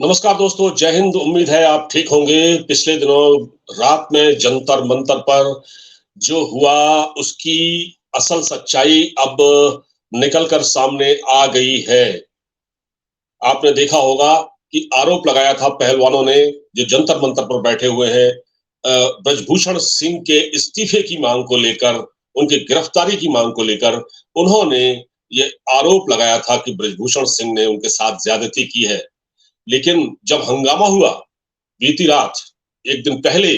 नमस्कार दोस्तों, जय हिंद। उम्मीद है आप ठीक होंगे। पिछले दिनों रात में जंतर मंतर पर जो हुआ उसकी असल सच्चाई अब निकल कर सामने आ गई है। आपने देखा होगा कि आरोप लगाया था पहलवानों ने जो जंतर मंतर पर बैठे हुए हैं ब्रजभूषण सिंह के इस्तीफे की मांग को लेकर, उनकी गिरफ्तारी की मांग को लेकर उन्होंने ये आरोप लगाया था कि ब्रजभूषण सिंह ने उनके साथ ज्यादती की है। लेकिन जब हंगामा हुआ बीती रात, एक दिन पहले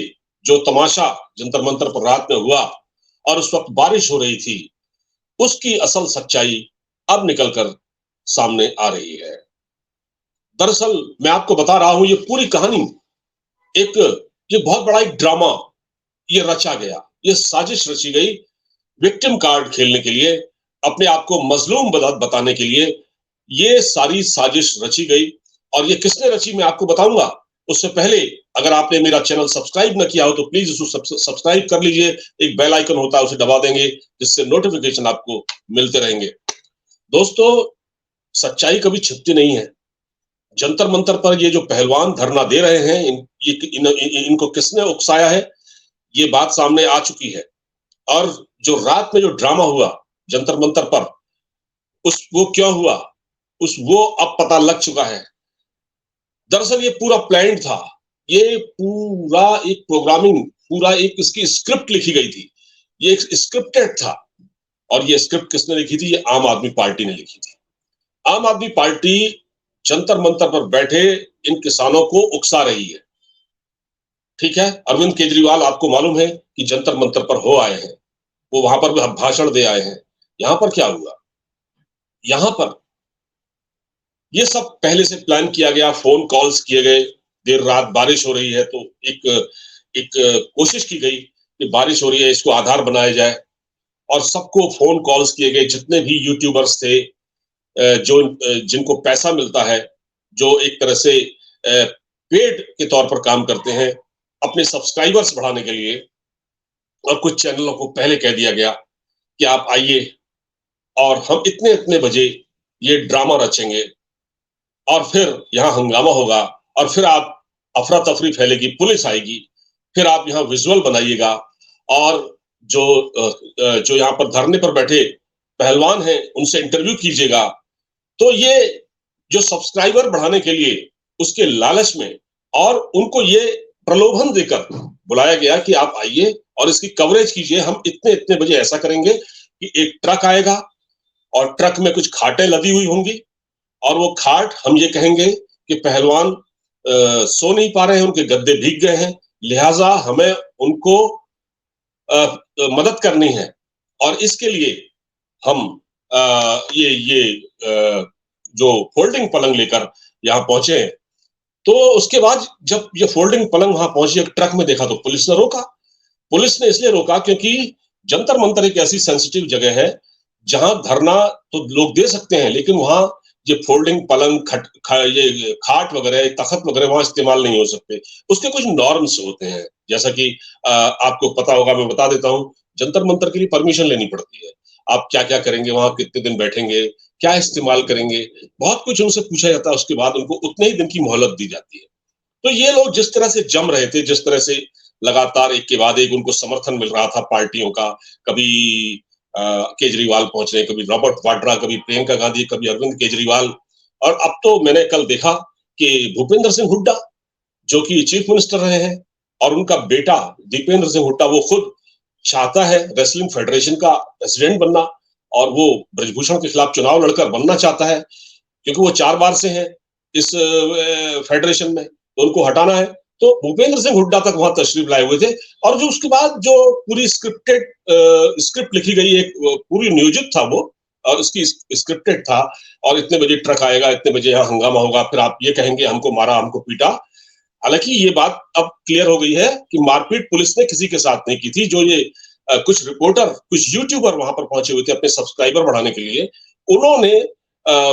जो तमाशा जंतर मंतर पर रात में हुआ और उस वक्त बारिश हो रही थी, उसकी असल सच्चाई अब निकलकर सामने आ रही है। दरअसल मैं आपको बता रहा हूं, ये पूरी कहानी एक ये बहुत बड़ा एक ड्रामा ये रचा गया, ये साजिश रची गई विक्टिम कार्ड खेलने के लिए, अपने आप को मजलूम बताने के लिए ये सारी साजिश रची गई। और ये किसने रची मैं आपको बताऊंगा। उससे पहले अगर आपने मेरा चैनल सब्सक्राइब न किया हो तो प्लीज उसको सब्सक्राइब कर लीजिए। एक बेल आइकन होता है, उसे दबा देंगे जिससे नोटिफिकेशन आपको मिलते रहेंगे। दोस्तों, सच्चाई कभी छिपती नहीं है। जंतर मंतर पर ये जो पहलवान धरना दे रहे हैं, इनको किसने उकसाया है, ये बात सामने आ चुकी है। और जो रात में जो ड्रामा हुआ जंतर मंतर पर, उस वो क्यों हुआ, उस वो अब पता लग चुका है। दरअसल ये पूरा प्लान था, ये पूरा एक प्रोग्रामिंग, पूरा एक इसकी स्क्रिप्ट लिखी गई थी। ये एक स्क्रिप्टेड था। और ये स्क्रिप्ट किसने लिखी थी? ये आम आदमी पार्टी ने लिखी थी। आम आदमी पार्टी जंतर मंतर पर बैठे इन किसानों को उकसा रही है। ठीक है, अरविंद केजरीवाल आपको मालूम है कि जंतर मंतर पर हो आए हैं, वो वहां पर भी भाषण दे आए हैं। यहां पर क्या हुआ? यहां पर ये सब पहले से प्लान किया गया, फोन कॉल्स किए गए। देर रात बारिश हो रही है तो एक एक कोशिश की गई कि बारिश हो रही है, इसको आधार बनाया जाए। और सबको फोन कॉल्स किए गए, जितने भी यूट्यूबर्स थे, जो जिनको पैसा मिलता है, जो एक तरह से पेड के तौर पर काम करते हैं अपने सब्सक्राइबर्स बढ़ाने के लिए। और कुछ चैनलों को पहले कह दिया गया कि आप आइए और हम इतने इतने बजे ये ड्रामा रचेंगे और फिर यहाँ हंगामा होगा और फिर आप अफरा तफरी फैलेगी, पुलिस आएगी, फिर आप यहाँ विजुअल बनाइएगा और जो यहाँ पर धरने पर बैठे पहलवान हैं उनसे इंटरव्यू कीजिएगा। तो ये जो सब्सक्राइबर बढ़ाने के लिए उसके लालच में और उनको ये प्रलोभन देकर बुलाया गया कि आप आइए और इसकी कवरेज कीजिए। हम इतने इतने बजे ऐसा करेंगे कि एक ट्रक आएगा और ट्रक में कुछ खाटें लदी हुई होंगी और वो खाट हम ये कहेंगे कि पहलवान सो नहीं पा रहे हैं, उनके गद्दे भीग गए हैं, लिहाजा हमें उनको मदद करनी है। और इसके लिए हम ये जो फोल्डिंग पलंग लेकर यहाँ पहुंचे हैं। तो उसके बाद जब ये फोल्डिंग पलंग वहां पहुंची, एक ट्रक में देखा तो पुलिस ने रोका। पुलिस ने इसलिए रोका क्योंकि जंतर मंतर एक ऐसी सेंसिटिव जगह है जहां धरना तो लोग दे सकते हैं, लेकिन वहां ये फोल्डिंग पलंग ये खाट वगैरह, तख्त वगैरह वहां इस्तेमाल नहीं हो सकते। उसके कुछ नॉर्म्स होते हैं, जैसा कि आपको पता होगा, मैं बता देता हूँ। जंतर मंतर के लिए परमिशन लेनी पड़ती है। आप क्या क्या करेंगे वहां, कितने दिन बैठेंगे, क्या इस्तेमाल करेंगे, बहुत कुछ उनसे पूछा जाता है। उसके बाद उनको उतने ही दिन की मोहलत दी जाती है। तो ये लोग जिस तरह से जम रहे थे, जिस तरह से लगातार एक के बाद एक उनको समर्थन मिल रहा था पार्टियों का, कभी केजरीवाल पहुंच रहे, कभी रॉबर्ट वाड्रा, कभी प्रियंका गांधी, कभी अरविंद केजरीवाल। और अब तो मैंने कल देखा कि भूपेंद्र सिंह हुड्डा, जो कि चीफ मिनिस्टर रहे हैं, और उनका बेटा दीपेंद्र सिंह हुड्डा, वो खुद चाहता है रेसलिंग फेडरेशन का प्रेसिडेंट बनना और वो ब्रजभूषण के खिलाफ चुनाव लड़कर बनना चाहता है, क्योंकि वो 4 बार से है इस फेडरेशन में, तो उनको हटाना है। तो भूपेंद्र सिंह हुड्डा तक वहां तशरीफ लाए हुए थे। और जो उसके बाद जो पूरी स्क्रिप्ट लिखी गई, एक पूरी नियोजित था वो, और उसकी स्क्रिप्टेड था। और इतने बजे ट्रक आएगा, इतने बजे यहाँ हंगामा होगा, फिर आप ये कहेंगे हमको मारा, हमको पीटा। हालांकि ये बात अब क्लियर हो गई है कि मारपीट पुलिस ने किसी के साथ नहीं की थी। जो ये कुछ रिपोर्टर, कुछ यूट्यूबर वहां पर पहुंचे हुए थे अपने सब्सक्राइबर बढ़ाने के लिए, उन्होंने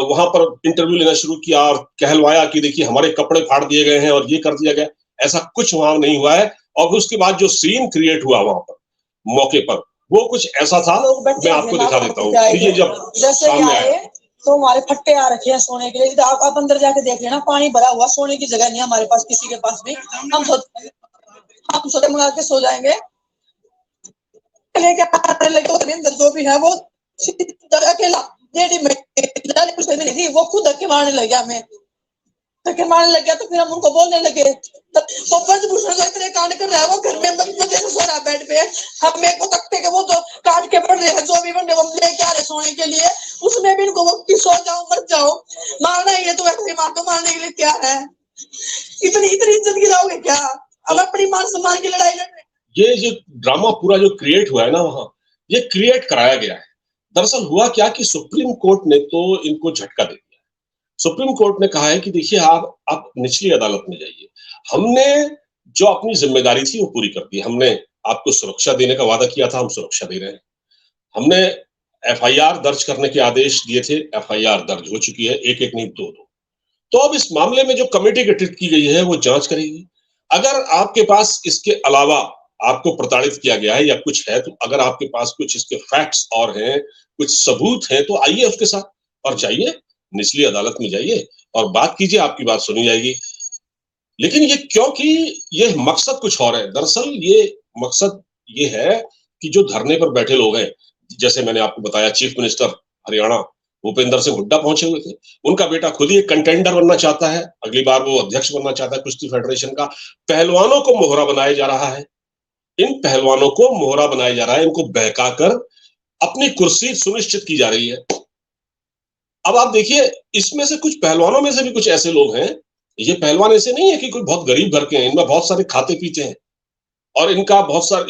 वहां पर इंटरव्यू लेना शुरू किया और कहलवाया कि देखिए हमारे कपड़े फाड़ दिए गए हैं और ये कर दिया गया। ऐसा कुछ वहां नहीं हुआ है। और उसके बाद जो सीन क्रिएट हुआ वहां पर मौके पर, वो कुछ ऐसा था। मैं आपको दिखा देता हूँ। ये जब सामने आया, तो हमारे फट्टे आ रखे हैं सोने के लिए। आप अंदर जाके देख लेना, पानी भरा हुआ, सोने की जगह नहीं है हमारे पास, किसी के पास भी। हम सोते मंगा के सो जाएंगे। अंदर जो भी है वो अकेला कुछ नहीं थी, वो खुद धक्के मारने लग गया, हमें धक्के मारने लग गया। तो फिर हम उनको बोलने लगे, तो ब्रजभूषण जो इतने कांड कर रहा है, वो घर में मजे से सो रहा है बेड पे, हम मेरे को तकते के वो तो काट के पड़ रहे हैं, जो भी बने वो लेके आ रहे सोने के लिए, उसमें भी इनको वो कि सो जाओ मर जाओ, मारना ही है तो वैसे मार दो, मारने के लिए तैयार है। इतनी इतनी इज्जत गिराओगे क्या? अब अपनी मान सम्मान की लड़ाई लड़ रहे। ये जो ड्रामा पूरा जो क्रिएट हुआ है ना वहां, ये क्रिएट कराया गया है। दरअसल हुआ क्या कि सुप्रीम कोर्ट ने तो इनको झटका दे दिया। सुप्रीम कोर्ट ने कहा है कि देखिए आप निचली अदालत में जाइए, हमने जो अपनी जिम्मेदारी थी वो पूरी कर दी, हमने आपको सुरक्षा देने का वादा किया था, हम सुरक्षा दे रहे हैं। हमने एफआईआर दर्ज करने के आदेश दिए थे, एफआईआर दर्ज हो चुकी है, एक एक नहीं दो दो। तो अब इस मामले में जो कमेटी गठित की गई है वो जांच करेगी। अगर आपके पास इसके अलावा आपको प्रताड़ित किया गया है या कुछ है, तो अगर आपके पास कुछ इसके फैक्ट्स और हैं, कुछ सबूत हैं, तो आइए उसके साथ और जाइए निचली अदालत में जाइए और बात कीजिए, आपकी बात सुनी जाएगी। लेकिन ये क्योंकि ये मकसद कुछ और है। दरअसल ये मकसद ये है कि जो धरने पर बैठे लोग हैं, जैसे मैंने आपको बताया चीफ मिनिस्टर हरियाणा भूपेंद्र सिंह हुड्डा पहुंचे हुए थे, उनका बेटा खुद ही एक कंटेंडर बनना चाहता है, अगली बार वो अध्यक्ष बनना चाहता है कुश्ती फेडरेशन का। पहलवानों को मोहरा बनाया जा रहा है, इन पहलवानों को मोहरा बनाया जा रहा है, इनको बहकाकर अपनी कुर्सी सुनिश्चित की जा रही है। अब आप देखिए, इसमें से कुछ पहलवानों में से भी कुछ ऐसे लोग हैं, ये पहलवान ऐसे नहीं है कि कोई बहुत गरीब घर के हैं, इनमें बहुत सारे खाते पीते हैं और इनका बहुत सारा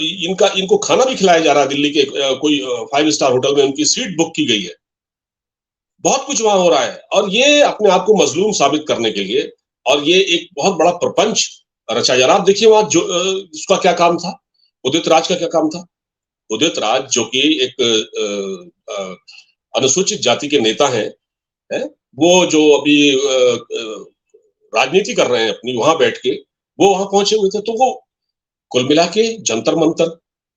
इनको खाना भी खिलाया जा रहा है। दिल्ली के कोई 5 स्टार होटल में उनकी सीट बुक की गई है, बहुत कुछ वहां हो रहा है और ये अपने आप को मजलूम साबित करने के लिए, और ये एक बहुत बड़ा प्रपंच रचा जा रहा। आप देखिए वहां जो उसका क्या काम था, उदित राज का क्या काम था। उदित राज जो कि एक अनुसूचित जाति के नेता हैं, है? वो जो अभी राजनीति कर रहे हैं अपनी, वहां बैठ के वो वहां पहुंचे हुए थे। तो वो कुल मिला के जंतर मंतर,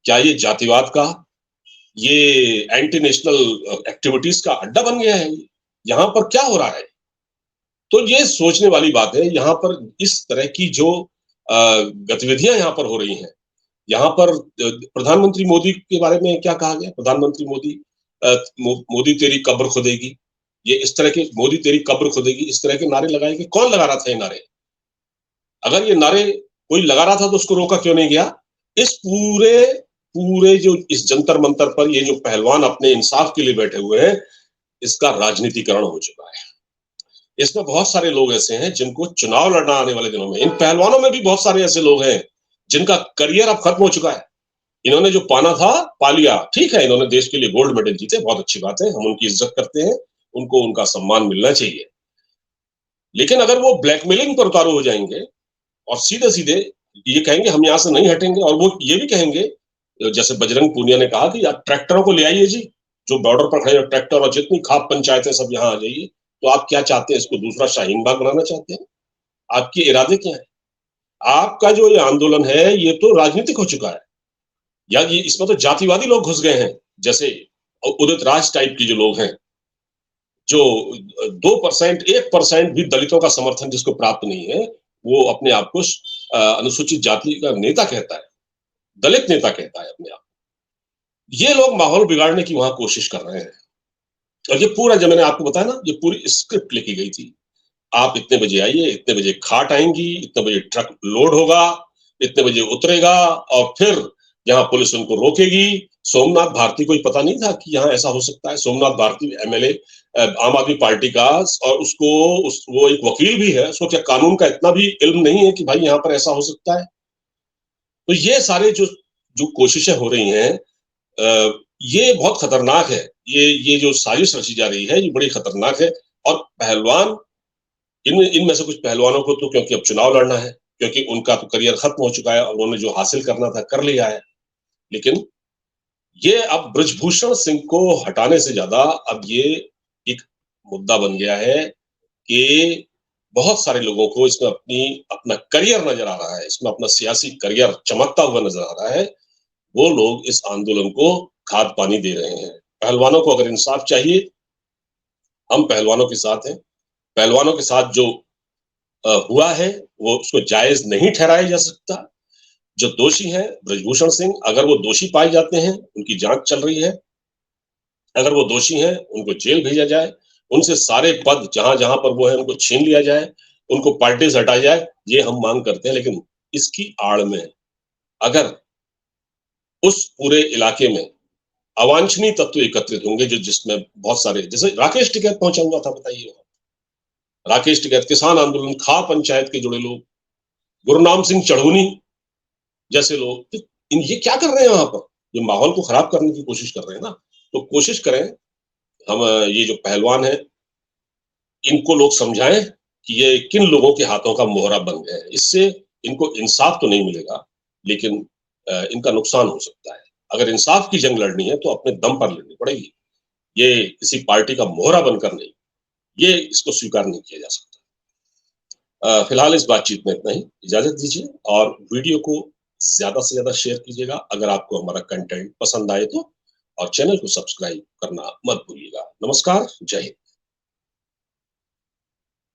क्या ये जातिवाद का, ये एंटी नेशनल एक्टिविटीज का अड्डा बन गया है? यहाँ पर क्या हो रहा है? तो ये सोचने वाली बात है। यहाँ पर इस तरह की जो गतिविधियां यहाँ पर हो रही हैं, यहाँ पर प्रधानमंत्री मोदी के बारे में क्या कहा गया, प्रधानमंत्री मोदी मोदी तेरी कब्र खुदेगी, ये इस तरह के मोदी तेरी कब्र खुदेगी, इस तरह के नारे लगाए गए। कौन लगा रहा था ये नारे? अगर ये नारे कोई लगा रहा था तो उसको रोका क्यों नहीं गया? इस पूरे पूरे जो इस जंतर मंतर पर ये जो पहलवान अपने इंसाफ के लिए बैठे हुए हैं, इसका राजनीतिकरण हो चुका है। इसमें बहुत सारे लोग ऐसे हैं जिनको चुनाव लड़ना आने वाले दिनों में, इन पहलवानों में भी बहुत सारे ऐसे लोग हैं जिनका करियर अब खत्म हो चुका है। इन्होंने जो पाना था पा लिया, ठीक है, इन्होंने देश के लिए गोल्ड मेडल जीते, बहुत अच्छी बात है, हम उनकी इज्जत करते हैं, उनको उनका सम्मान मिलना चाहिए। लेकिन अगर वो ब्लैकमेलिंग पर उतारू हो जाएंगे और सीधे सीधे ये कहेंगे हम यहाँ से नहीं हटेंगे, और वो ये भी कहेंगे जैसे बजरंग पूनिया ने कहा कि यार ट्रैक्टरों को ले आइए जी, जो बॉर्डर पर खड़े ट्रैक्टर और जितनी खाप पंचायतें सब यहाँ आ जाइए। तो आप क्या चाहते हैं? इसको दूसरा शाहीन बाग बनाना चाहते हैं? आपके इरादे क्या है? आपका जो ये आंदोलन है ये तो राजनीतिक हो चुका है, या ये इसमें तो जातिवादी लोग घुस गए हैं, जैसे उदित राज टाइप के जो लोग हैं, जो 2%, 1% भी दलितों का समर्थन जिसको प्राप्त नहीं है, वो अपने आप को अनुसूचित जाति का नेता कहता है, दलित नेता कहता है अपने आप। ये लोग माहौल बिगाड़ने की वहां कोशिश कर रहे हैं। और ये पूरा, जब मैंने आपको बताया ना, ये पूरी स्क्रिप्ट लिखी गई थी। आप इतने बजे आइए, इतने बजे खाट आएंगी, इतने बजे ट्रक लोड होगा, इतने बजे उतरेगा, और फिर यहाँ पुलिस उनको रोकेगी। सोमनाथ भारती को पता नहीं था कि यहाँ ऐसा हो सकता है। सोमनाथ भारती एमएलए आम आदमी पार्टी का, और वो एक वकील भी है, उसको क्या कानून का इतना भी इल्म नहीं है कि भाई यहाँ पर ऐसा हो सकता है? तो ये सारे जो जो कोशिशें हो रही हैं, ये बहुत खतरनाक है। ये जो साजिश रची जा रही है ये बड़ी खतरनाक है। और पहलवान, इनमें से कुछ पहलवानों को तो क्योंकि अब चुनाव लड़ना है, क्योंकि उनका तो करियर खत्म हो चुका है और उन्होंने जो हासिल करना था कर लिया है। लेकिन ये अब ब्रजभूषण सिंह को हटाने से ज्यादा अब ये एक मुद्दा बन गया है कि बहुत सारे लोगों को इसमें अपना करियर नजर आ रहा है, इसमें अपना सियासी करियर चमकता हुआ नजर आ रहा है। वो लोग इस आंदोलन को खाद पानी दे रहे हैं। पहलवानों को अगर इंसाफ चाहिए हम पहलवानों के साथ हैं। पहलवानों के साथ जो हुआ है वो उसको जायज नहीं ठहराया जा सकता। जो दोषी हैं ब्रजभूषण सिंह, अगर वो दोषी पाए जाते हैं, उनकी जांच चल रही है, अगर वो दोषी हैं उनको जेल भेजा जाए, उनसे सारे पद जहां-जहां पर वो है उनको छीन लिया जाए, उनको पार्टी से हटाया जाए, ये हम मांग करते हैं। लेकिन इसकी आड़ में अगर उस पूरे इलाके में अवांछनीय तत्व एकत्रित होंगे जो जिसमें बहुत सारे, जैसे राकेश टिकैत पहुंचा हुआ था, बताइए, राकेश टिकैत, किसान आंदोलन, खार पंचायत के जुड़े लोग, गुरनाम सिंह चढ़ूनी जैसे लोग, तो ये क्या कर रहे हैं वहां पर? ये माहौल को खराब करने की कोशिश कर रहे हैं ना। तो कोशिश करें, हम ये जो पहलवान है इनको लोग समझाएं कि ये किन लोगों के हाथों का मोहरा बन गए हैं। इससे इनको इंसाफ तो नहीं मिलेगा, लेकिन इनका नुकसान हो सकता है। अगर इंसाफ की जंग लड़नी है तो अपने दम पर लड़नी पड़ेगी, ये किसी पार्टी का मोहरा बनकर नहीं। ये इसको स्वीकार नहीं किया जा सकता। फिलहाल इस बातचीत में इतना ही, इजाजत दीजिए और वीडियो को ज्यादा से ज्यादा शेयर कीजिएगा अगर आपको हमारा कंटेंट पसंद आए तो, और चैनल को सब्सक्राइब करना मत भूलिएगा। नमस्कार, जय हिंद।